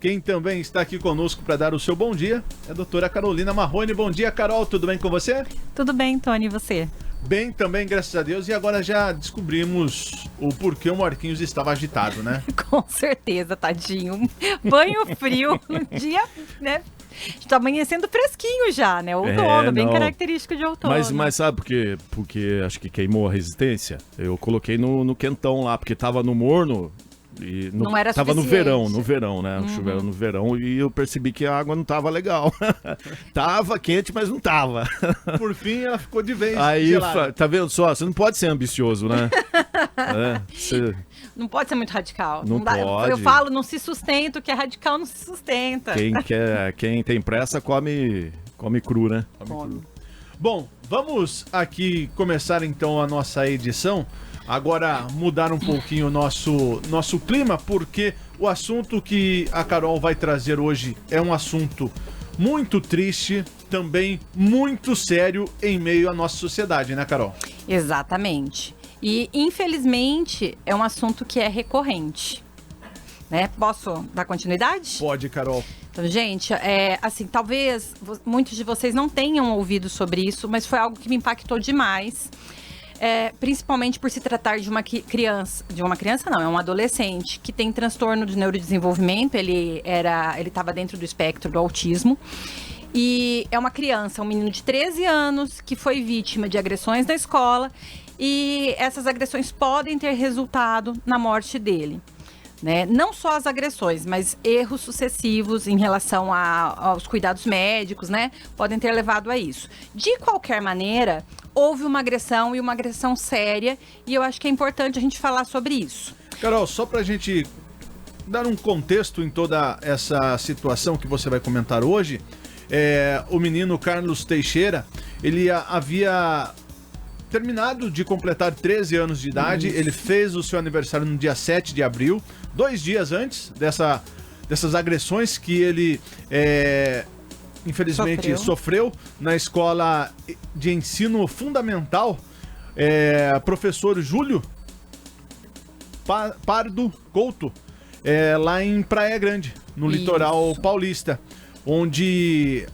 Quem também está aqui conosco para dar o seu bom dia é a doutora Carolina Marrone. Bom dia, Carol, tudo bem com você? Tudo bem, Tony, e você? Bem também, graças a Deus. E agora já descobrimos o porquê o Marquinhos estava agitado, né? Com certeza, tadinho. Banho frio no dia, né? Está amanhecendo fresquinho já, né? Outono, bem característico de outono. Mas sabe por quê? Porque acho que queimou a resistência. Eu coloquei no quentão lá, porque tava no morno. E não era tava suficiente. no verão, né? Chuveiro no verão e eu percebi que a água não tava legal. Tava quente, mas não tava. Por fim, ela ficou de vez Aí, gelada. tá vendo só? Você não pode ser ambicioso, né? Não pode ser muito radical. Não dá. pode. Eu falo, não se sustenta, o que é radical não se sustenta. Quem tem pressa come cru, né? Come. Bom, vamos aqui começar então a nossa edição. Agora mudar um pouquinho o nosso clima, porque o assunto que a Carol vai trazer hoje é um assunto muito triste, também muito sério em meio à nossa sociedade, né, Carol? Exatamente. E, infelizmente, é um assunto que é recorrente. Né? Posso dar continuidade? Pode, Carol. Então, gente, assim, talvez muitos de vocês não tenham ouvido sobre isso, mas foi algo que me impactou demais. Principalmente por se tratar de uma criança, é um adolescente que tem transtorno de neurodesenvolvimento, ele estava dentro do espectro do autismo, e é uma criança, um menino de 13 anos que foi vítima de agressões na escola, e essas agressões podem ter resultado na morte dele. Né? Não só as agressões, mas erros sucessivos em relação aos cuidados médicos, né? Podem ter levado a isso. De qualquer maneira, houve uma agressão e uma agressão séria, e eu acho que é importante a gente falar sobre isso. Carol, só pra gente dar um contexto em toda essa situação que você vai comentar hoje, o menino Carlos Teixeira, ele havia terminado de completar 13 anos de idade. Ele fez o seu aniversário no dia 7 de abril, 2 dias antes dessas agressões que ele, infelizmente, sofreu na escola de ensino fundamental, professor Júlio Pardo Couto, lá em Praia Grande, no litoral paulista. Onde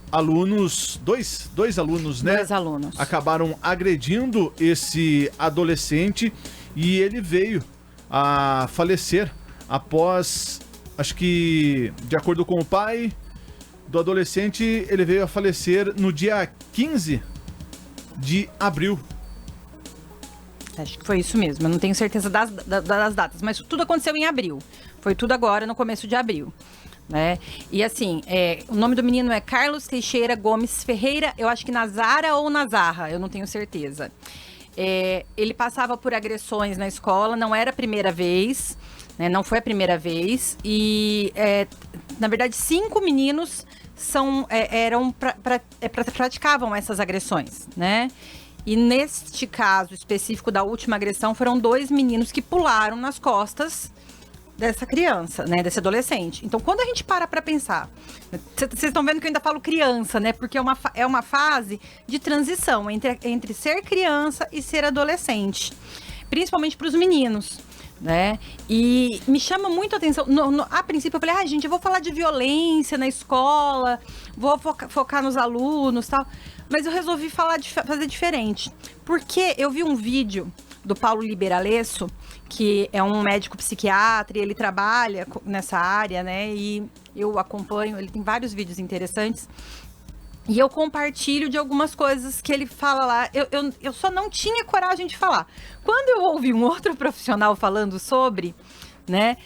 dois alunos, né? Dois alunos. Acabaram agredindo esse adolescente e ele veio a falecer após, acho que, de acordo com o pai do adolescente, ele veio a falecer no dia 15 de abril. Acho que foi isso mesmo, eu não tenho certeza das datas, mas tudo aconteceu em abril. Foi tudo agora, no começo de abril. Né? E assim, o nome do menino é Carlos Teixeira Gomes Ferreira, eu acho que Nazara ou Nazarra, eu não tenho certeza. Ele passava por agressões na escola, não era a primeira vez, né? Não foi a primeira vez, e na verdade 5 meninos praticavam essas agressões, né? E neste caso específico da última agressão, foram 2 meninos que pularam nas costas dessa criança, né, desse adolescente. Então, quando a gente para pensar, vocês estão vendo que eu ainda falo criança, né, porque é uma fase de transição entre ser criança e ser adolescente, principalmente para os meninos, né, e me chama muito a atenção, a princípio eu falei, gente, eu vou falar de violência na escola, vou focar nos alunos e tal, mas eu resolvi fazer diferente, porque eu vi um vídeo do Paulo Liberalesso, que é um médico psiquiatra, e ele trabalha nessa área, né, e eu acompanho, ele tem vários vídeos interessantes, e eu compartilho de algumas coisas que ele fala lá, eu só não tinha coragem de falar. Quando eu ouvi um outro profissional falando sobre, né,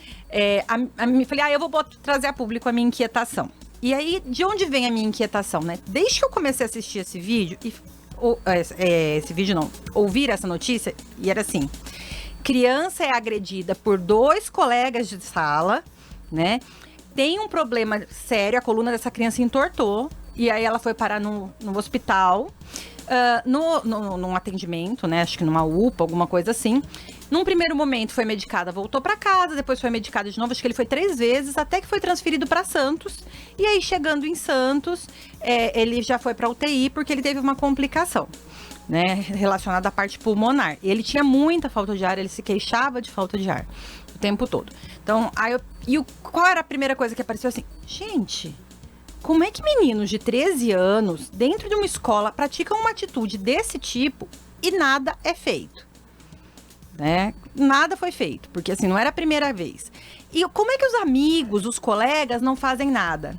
me falei, eu vou trazer a público a minha inquietação. E aí, de onde vem a minha inquietação, né? Desde que eu comecei a assistir esse vídeo, ouvir essa notícia, e era assim: criança é agredida por 2 colegas de sala, né? Tem um problema sério, a coluna dessa criança entortou, e aí ela foi parar no hospital, num atendimento, né? Acho que numa UPA, alguma coisa assim. Num primeiro momento foi medicada, voltou para casa, depois foi medicada de novo, acho que ele foi 3 vezes, até que foi transferido para Santos. E aí, chegando em Santos, ele já foi para UTI porque ele teve uma complicação. né, relacionado à parte pulmonar. Ele tinha muita falta de ar, ele se queixava de falta de ar o tempo todo. Então, qual era a primeira coisa que apareceu assim? Gente, como é que meninos de 13 anos, dentro de uma escola, praticam uma atitude desse tipo e nada é feito? Né? Nada foi feito, porque assim, não era a primeira vez. E como é que os amigos, os colegas não fazem nada?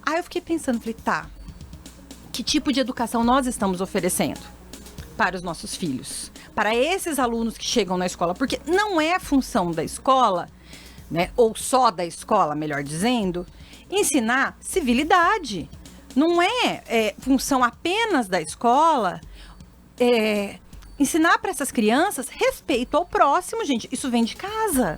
Aí eu fiquei pensando, falei, tá, que tipo de educação nós estamos oferecendo para os nossos filhos? Para esses alunos que chegam na escola? Porque não é função da escola, né, ou só da escola, melhor dizendo, ensinar civilidade. Não é função apenas da escola ensinar para essas crianças respeito ao próximo, gente. Isso vem de casa,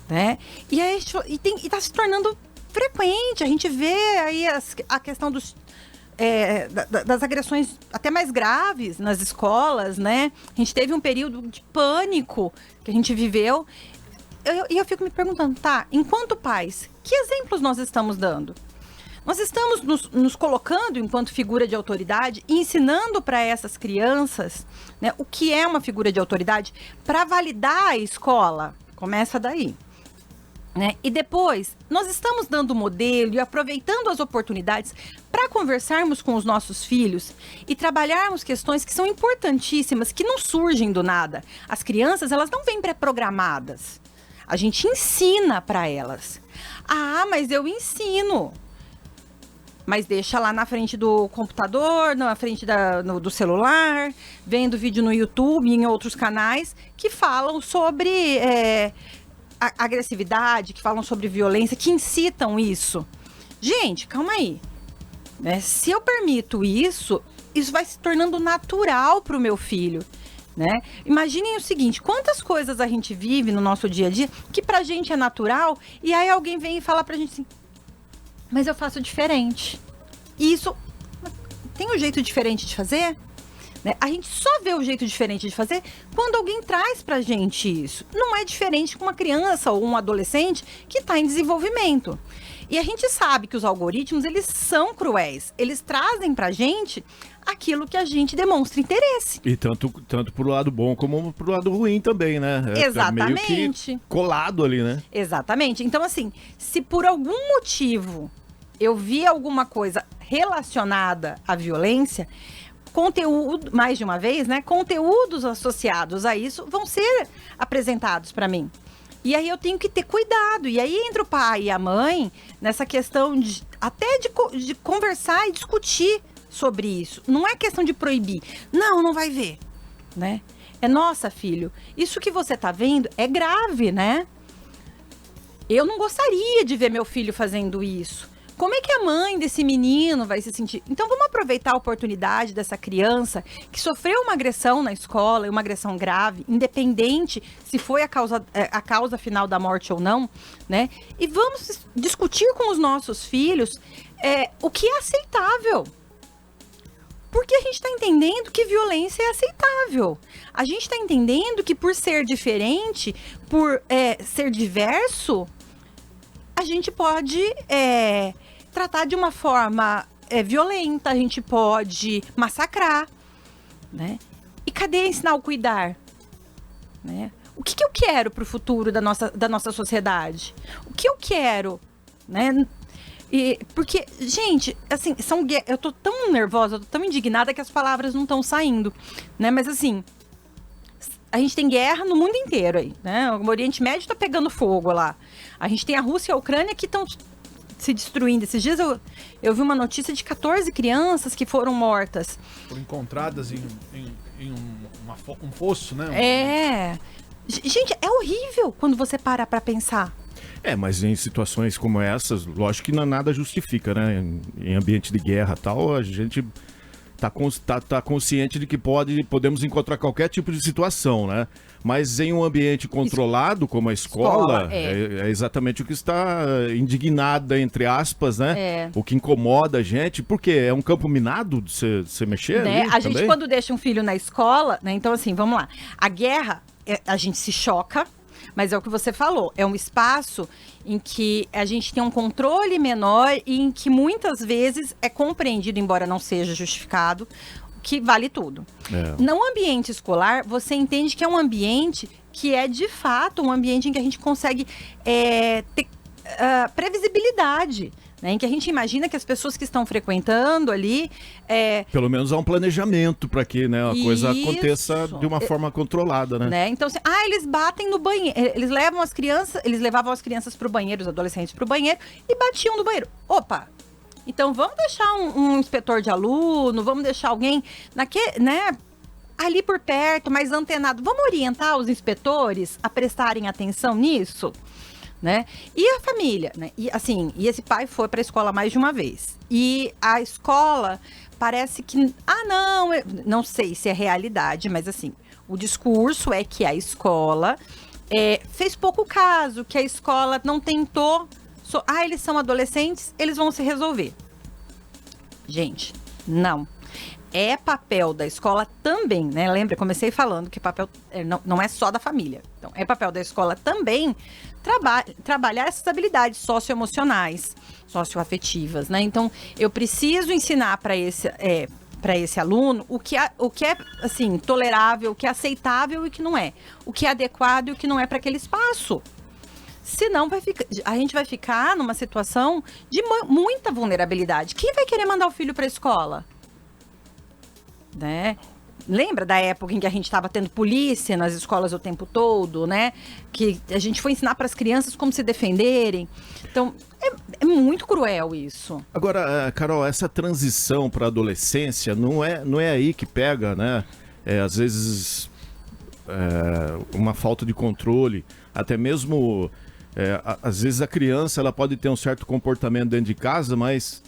né? E está se tornando frequente. A gente vê aí a questão das agressões até mais graves nas escolas, né? A gente teve um período de pânico que a gente viveu. E eu fico me perguntando, tá, enquanto pais, que exemplos nós estamos dando? Nós estamos nos colocando enquanto figura de autoridade, ensinando para essas crianças, né, o que é uma figura de autoridade para validar a escola. Começa daí. Né? E depois, nós estamos dando modelo e aproveitando as oportunidades para conversarmos com os nossos filhos e trabalharmos questões que são importantíssimas, que não surgem do nada. As crianças, elas não vêm pré-programadas. A gente ensina para elas. Ah, mas eu ensino. Mas deixa lá na frente do computador, na frente do celular, vendo vídeo no YouTube e em outros canais que falam sobre agressividade, que falam sobre violência, que incitam isso. Gente, calma aí. Né? Se eu permito isso, isso vai se tornando natural para o meu filho. Né? Imaginem o seguinte, quantas coisas a gente vive no nosso dia a dia que pra gente é natural e aí alguém vem e fala pra gente assim, mas eu faço diferente. E isso tem um jeito diferente de fazer? Né? A gente só vê o jeito diferente de fazer quando alguém traz pra gente isso. Não é diferente com uma criança ou um adolescente que está em desenvolvimento. E a gente sabe que os algoritmos, eles são cruéis. Eles trazem pra gente aquilo que a gente demonstra interesse. E tanto pro lado bom como pro lado ruim também, né? Exatamente. Meio que colado ali, né? Exatamente. Então, assim, se por algum motivo eu vi alguma coisa relacionada à violência, conteúdo, mais de uma vez, né? Conteúdos associados a isso vão ser apresentados para mim. E aí eu tenho que ter cuidado. E aí entra o pai e a mãe nessa questão de conversar e discutir sobre isso. Não é questão de proibir. Não vai ver, né? Nossa, filho, isso que você tá vendo é grave, né? Eu não gostaria de ver meu filho fazendo isso. Como é que a mãe desse menino vai se sentir? Então vamos aproveitar a oportunidade dessa criança que sofreu uma agressão na escola, uma agressão grave, independente se foi a causa final da morte ou não, né? E vamos discutir com os nossos filhos o que é aceitável. Porque a gente está entendendo que violência é aceitável. A gente está entendendo que por ser diferente, por ser diverso, a gente pode tratar de uma forma violenta, a gente pode massacrar, né? E cadê ensinar o cuidar? Né? O que eu quero para o futuro da nossa sociedade? O que eu quero, né? Porque, gente, assim, eu tô tão nervosa, eu tô tão indignada que as palavras não estão saindo, né? Mas assim, a gente tem guerra no mundo inteiro aí, né? O Oriente Médio tá pegando fogo lá. A gente tem a Rússia e a Ucrânia que estão se destruindo. Esses dias eu vi uma notícia de 14 crianças que foram mortas. Foram encontradas em um fosso, né? Gente, é horrível quando você para pra pensar. Mas em situações como essas, lógico que nada justifica, né? Em ambiente de guerra e tal, a gente tá consciente de que podemos encontrar qualquer tipo de situação, né? Mas em um ambiente controlado, como a escola, é exatamente o que está indignada, entre aspas, né? O que incomoda a gente, porque é um campo minado de você mexer, né? A gente, quando deixa um filho na escola, né? Então, assim, vamos lá. A guerra, a gente se choca, mas é o que você falou, é um espaço em que a gente tem um controle menor e em que muitas vezes é compreendido, embora não seja justificado, que vale tudo. No ambiente escolar, você entende que é um ambiente que é, de fato, um ambiente em que a gente consegue ter previsibilidade, né? Em que a gente imagina que as pessoas que estão frequentando ali... Pelo menos há um planejamento para que, né, a coisa aconteça de uma forma controlada, né? Então, assim, eles batem no banheiro, eles levavam as crianças para o banheiro, os adolescentes para o banheiro e batiam no banheiro. Opa! Então, vamos deixar um inspetor de aluno, vamos deixar alguém ali por perto, mais antenado. Vamos orientar os inspetores a prestarem atenção nisso? Né? E a família, né? E esse pai foi para a escola mais de uma vez. E a escola parece que, não sei se é realidade, mas assim, o discurso é que a escola fez pouco caso, que a escola não tentou, eles são adolescentes, eles vão se resolver. Gente, não. É papel da escola também, né? Lembra, comecei falando que papel não é só da família. Então, é papel da escola também trabalhar essas habilidades socioemocionais, socioafetivas, né? Então, eu preciso ensinar para esse aluno o que é assim, tolerável, o que é aceitável e o que não é. O que é adequado e o que não é para aquele espaço. Senão a gente vai ficar numa situação de muita vulnerabilidade. Quem vai querer mandar o filho para a escola? Né? Lembra da época em que a gente estava tendo polícia nas escolas o tempo todo, né? Que a gente foi ensinar para as crianças como se defenderem. Então, é muito cruel isso. Agora, Carol, essa transição para a adolescência não é aí que pega, né? Às vezes, uma falta de controle, até mesmo... às vezes a criança ela pode ter um certo comportamento dentro de casa, mas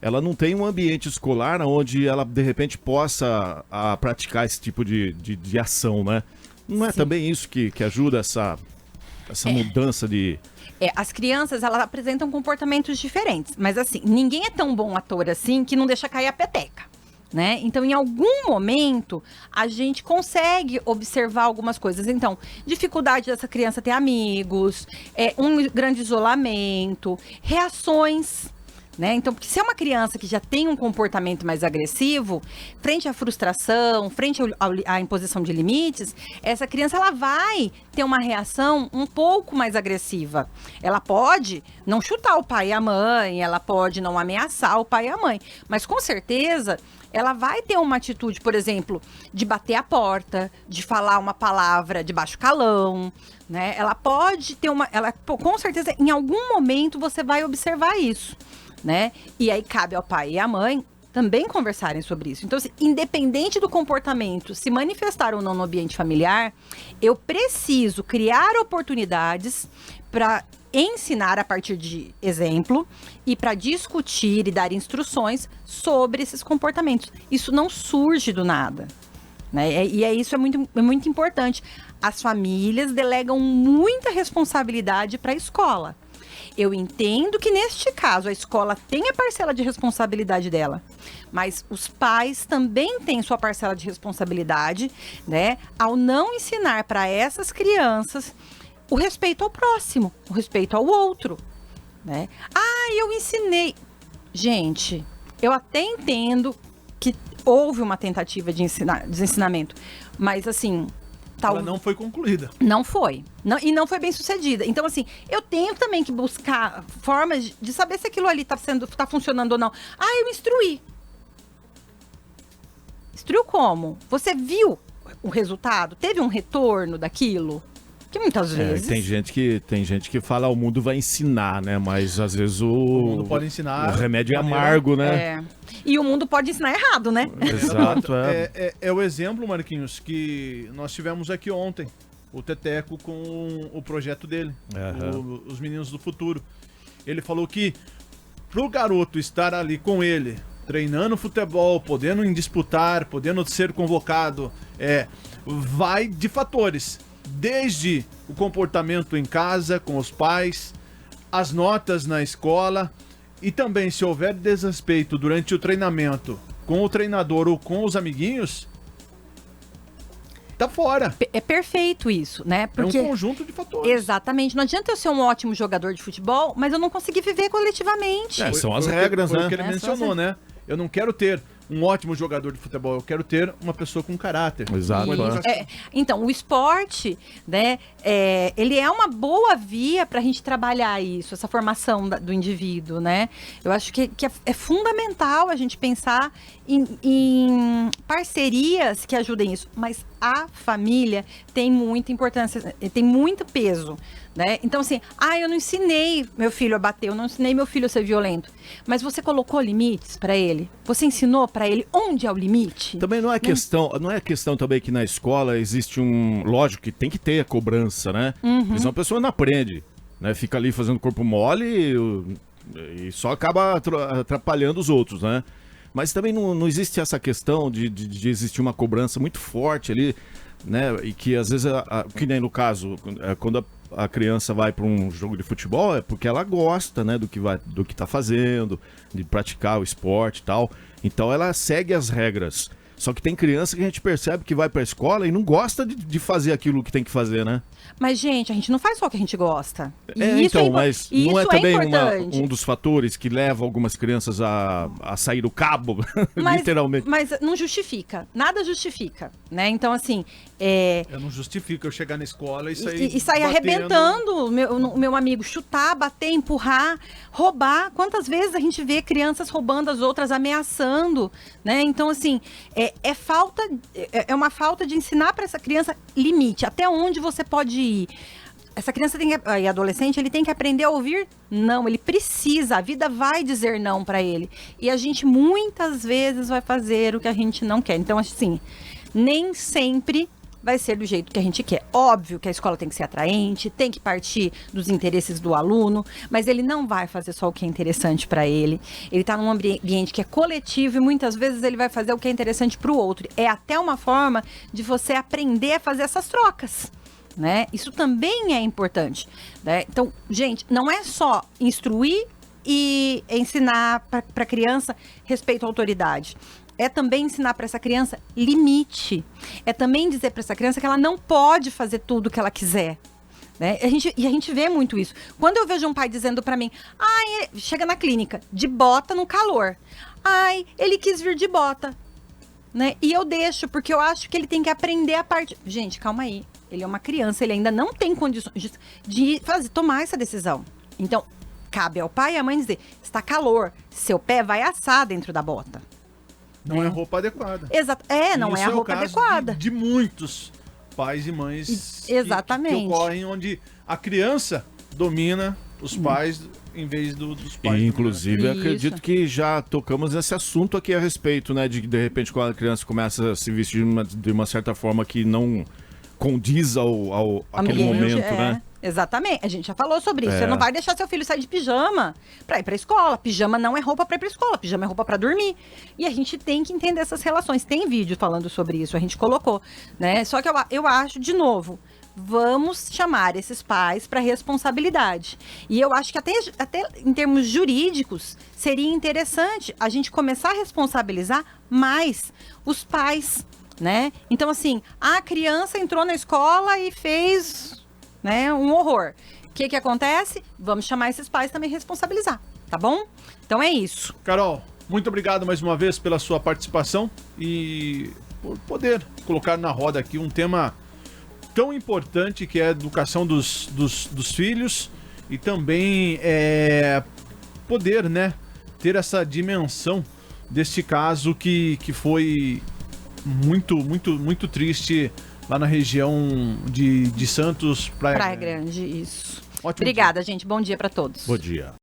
ela não tem um ambiente escolar onde ela, de repente, possa praticar esse tipo de ação, né? Não é também isso que ajuda essa mudança de... As crianças, elas apresentam comportamentos diferentes, mas assim, ninguém é tão bom ator assim que não deixa cair a peteca. Né? Então, em algum momento, a gente consegue observar algumas coisas. Então, dificuldade dessa criança ter amigos, um grande isolamento, reações, né? Então, porque se é uma criança que já tem um comportamento mais agressivo, frente à frustração, frente à imposição de limites, essa criança ela vai ter uma reação um pouco mais agressiva. Ela pode não chutar o pai e a mãe, ela pode não ameaçar o pai e a mãe, mas com certeza ela vai ter uma atitude, por exemplo, de bater a porta, de falar uma palavra de baixo calão, né? Ela pode ter com certeza, em algum momento você vai observar isso, né? E aí cabe ao pai e à mãe também conversarem sobre isso. Então, independente do comportamento se manifestar ou não no ambiente familiar, eu preciso criar oportunidades para ensinar a partir de exemplo e para discutir e dar instruções sobre esses comportamentos. Isso não surge do nada, né? Isso é muito importante. As famílias delegam muita responsabilidade para a escola. Eu entendo que, neste caso, a escola tem a parcela de responsabilidade dela, mas os pais também têm sua parcela de responsabilidade, né, ao não ensinar para essas crianças o respeito ao próximo, o respeito ao outro, né? Eu ensinei. Gente, eu até entendo que houve uma tentativa de ensinamento, mas assim... Ela não foi concluída. Não foi. E não foi bem sucedida. Então, assim, eu tenho também que buscar formas de saber se aquilo ali tá funcionando ou não. Eu instruí. Instruiu como? Você viu o resultado? Teve um retorno daquilo? Que muitas vezes... Tem gente que fala o mundo vai ensinar, né? Mas às vezes o mundo pode ensinar. O remédio é amargo, né? E o mundo pode ensinar errado, né? Exato, é o exemplo, Marquinhos, que nós tivemos aqui ontem. O Teteco com o projeto dele. Os Meninos do Futuro. Ele falou que pro garoto estar ali com ele, treinando futebol, podendo disputar, podendo ser convocado, vai de fatores. Desde o comportamento em casa, com os pais, as notas na escola e também se houver desrespeito durante o treinamento com o treinador ou com os amiguinhos, tá fora. É perfeito isso, né? Porque é um conjunto de fatores. Exatamente. Não adianta eu ser um ótimo jogador de futebol, mas eu não conseguir viver coletivamente. São as regras, né? Foi o que ele mencionou, né? Eu não quero ter um ótimo jogador de futebol, eu quero ter uma pessoa com caráter. Exato. Com educação. Então, o esporte, né, ele é uma boa via para a gente trabalhar isso, essa formação do indivíduo, né? Eu acho que é fundamental a gente pensar em parcerias que ajudem isso, mas a família tem muita importância, tem muito peso, né? Então, assim, eu não ensinei meu filho a bater, eu não ensinei meu filho a ser violento, mas você colocou limites para ele? Você ensinou para ele onde é o limite? Também não é questão também que na escola existe lógico que tem que ter a cobrança, né? Porque senão a pessoa não aprende, né? Fica ali fazendo corpo mole e só acaba atrapalhando os outros, né? Mas também não existe essa questão de existir uma cobrança muito forte ali, né? E que às vezes, que nem no caso, quando a criança vai para um jogo de futebol, é porque ela gosta, né, do que tá fazendo, de praticar o esporte e tal. Então ela segue as regras. Só que tem criança que a gente percebe que vai para a escola e não gosta de fazer aquilo que tem que fazer, né? Mas, gente, a gente não faz só o que a gente gosta. Mas não é também importante. um dos fatores que leva algumas crianças a sair do cabo, literalmente. Mas não justifica. Nada justifica, né? Então, assim... Eu não justifico eu chegar na escola e sair... E sair arrebentando o meu amigo. Chutar, bater, empurrar, roubar. Quantas vezes a gente vê crianças roubando as outras, ameaçando, né? Então, assim, é uma falta de ensinar para essa criança limite. Até onde você pode ir. Essa criança e adolescente, ele tem que aprender a ouvir não, ele precisa, a vida vai dizer não para ele. E a gente muitas vezes vai fazer o que a gente não quer. Então, assim, nem sempre vai ser do jeito que a gente quer. Óbvio que a escola tem que ser atraente, tem que partir dos interesses do aluno, mas ele não vai fazer só o que é interessante para ele. Ele está num ambiente que é coletivo e muitas vezes ele vai fazer o que é interessante para o outro. É até uma forma de você aprender a fazer essas trocas, né? Isso também é importante, né? Então, gente, não é só instruir e ensinar para a criança respeito à autoridade. É também ensinar para essa criança limite. É também dizer para essa criança que ela não pode fazer tudo o que ela quiser, né? A gente vê muito isso. Quando eu vejo um pai dizendo para mim, chega na clínica, de bota no calor. Ele quis vir de bota, né? E eu deixo, porque eu acho que ele tem que aprender a parte... Gente, calma aí. Ele é uma criança, ele ainda não tem condições de tomar essa decisão. Então, cabe ao pai e à mãe dizer, está calor, seu pé vai assar dentro da bota. Não é roupa adequada. Exato. Não é a roupa adequada. De muitos pais e mães exatamente. Que ocorrem onde a criança domina os pais em vez dos pais. E, inclusive, acredito que já tocamos nesse assunto aqui a respeito, né? De repente, quando a criança começa a se vestir de uma certa forma que não condiz ao aquele momento, né? Exatamente, a gente já falou sobre isso. Você não vai deixar seu filho sair de pijama pra ir pra escola. Pijama não é roupa pra ir pra escola, pijama é roupa pra dormir. E a gente tem que entender essas relações. Tem vídeo falando sobre isso, a gente colocou, né? Só que eu acho, de novo, vamos chamar esses pais para responsabilidade. E eu acho que até em termos jurídicos, seria interessante a gente começar a responsabilizar mais os pais, né? Então, assim, a criança entrou na escola e fez... né, um horror. O que acontece? Vamos chamar esses pais também a responsabilizar, tá bom? Então é isso. Carol, muito obrigado mais uma vez pela sua participação e por poder colocar na roda aqui um tema tão importante que é a educação dos filhos e também poder, né, ter essa dimensão deste caso que foi muito triste lá na região de Santos, Praia Grande, isso. Ótimo Obrigada, gente. Bom dia para todos. Bom dia.